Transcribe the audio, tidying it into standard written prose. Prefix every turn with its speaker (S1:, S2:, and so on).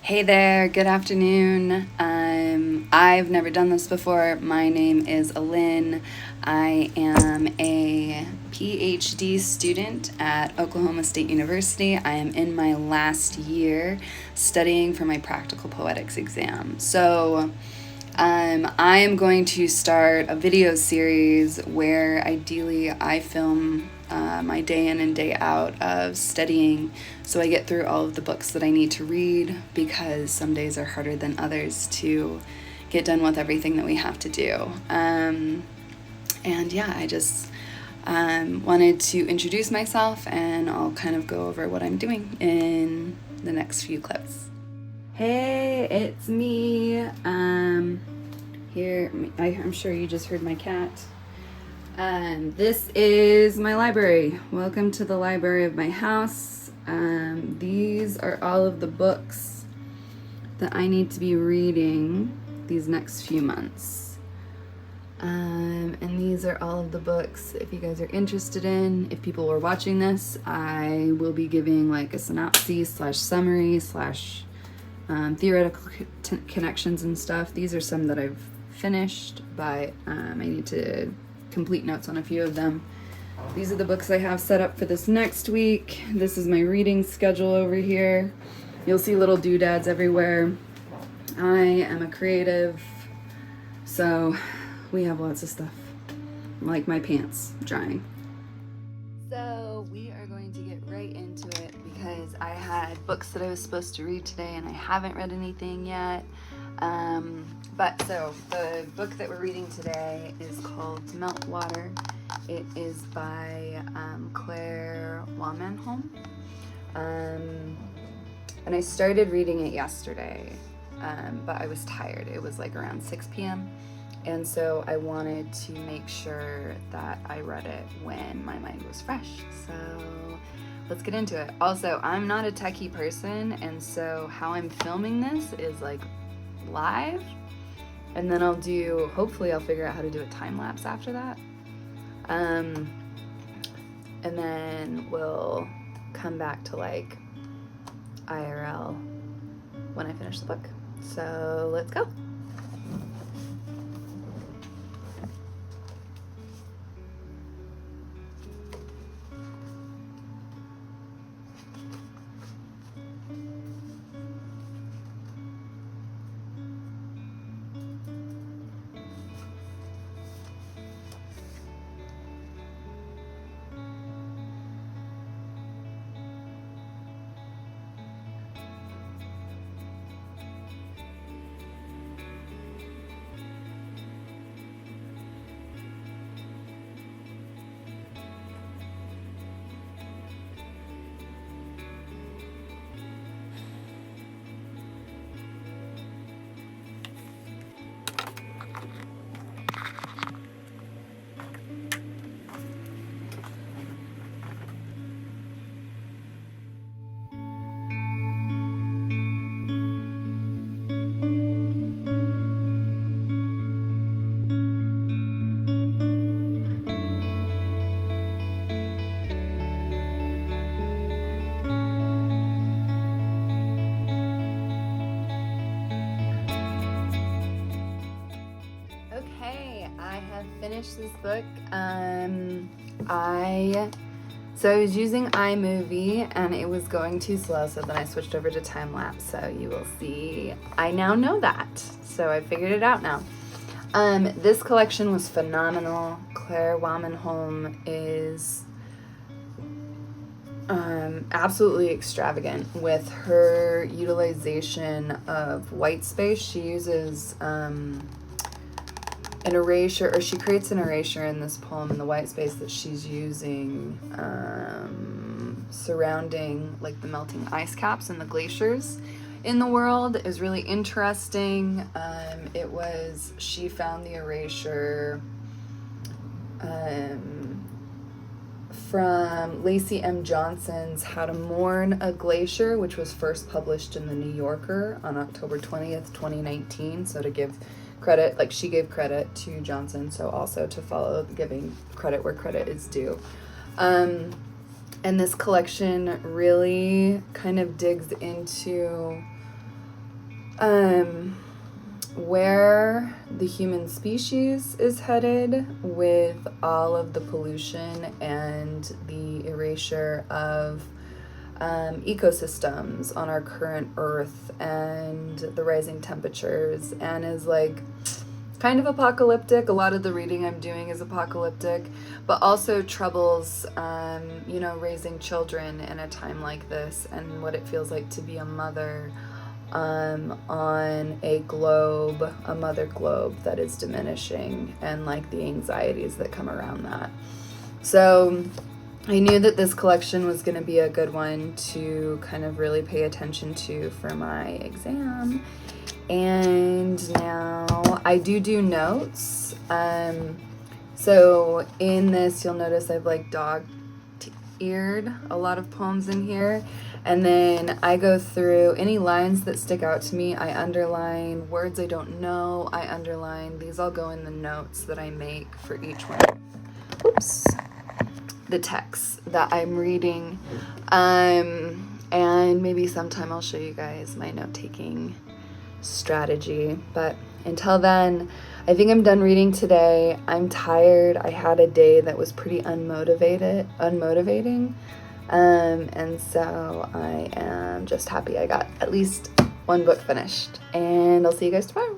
S1: Hey there, good afternoon. I've never done this before. My name is Alin. I am a PhD student at Oklahoma State University. I am in my last year studying for my practical poetics exam. I am going to start a video series where ideally I film my day in and day out of studying so I get through all of the books that I need to read, because some days are harder than others to get done with everything that we have to do. I just wanted to introduce myself, and I'll kind of go over what I'm doing in the next few clips. Hey, it's me. I'm sure you just heard my cat. This is my library. Welcome to the library of my house. These are all of the books that I need to be reading these next few months. And these are all of the books, if you guys are interested in. If people are watching this, I will be giving like a synopsis / summary / theoretical connections and stuff. These are some that I've finished, but I need to complete notes on a few of them. These are the books I have set up for this next week. This is my reading schedule over here. You'll see little doodads everywhere. I am a creative, so we have lots of stuff, like my pants drying. So we are going to get right into it, because I had books that I was supposed to read today and I haven't read anything yet. So the book that we're reading today is called Meltwater. It is by Claire Wahmanholm. And I started reading it yesterday, but I was tired. It was like around 6 p.m. And so I wanted to make sure that I read it when my mind was fresh. So let's get into it. Also, I'm not a techie person, and so how I'm filming this is like live, and then hopefully I'll figure out how to do a time lapse after that. And then we'll come back to like IRL when I finish the book. So let's go. Finished this book. I was using iMovie and it was going too slow, so then I switched over to time lapse. So you will see. I now know that, so I figured it out now. This collection was phenomenal. Claire Wahmanholm is absolutely extravagant with her utilization of white space. She uses an erasure, or she creates an erasure in this poem in the white space that she's using surrounding like the melting ice caps and the glaciers in the world is really interesting. She found the erasure from Lacey M. Johnson's How to Mourn a Glacier, which was first published in the New Yorker on October 20th, 2019. So to give credit, like she gave credit to Johnson, so also to follow giving credit where credit is due. And this collection really kind of digs into where the human species is headed with all of the pollution and the erasure of ecosystems on our current Earth and the rising temperatures, and is like kind of apocalyptic. A lot of the reading I'm doing is apocalyptic, but also troubles, raising children in a time like this and what it feels like to be a mother on a mother globe that is diminishing, and like the anxieties that come around that. So I knew that this collection was going to be a good one to kind of really pay attention to for my exam. And now I do notes. So in this, you'll notice I've like dog-eared a lot of poems in here. And then I go through any lines that stick out to me. I underline words I don't know. I underline. These all go in the notes that I make for each one. Oops. The text that I'm reading. And maybe sometime I'll show you guys my note-taking strategy. But until then, I think I'm done reading today. I'm tired. I had a day that was pretty unmotivating. And so I am just happy I got at least one book finished. And I'll see you guys tomorrow.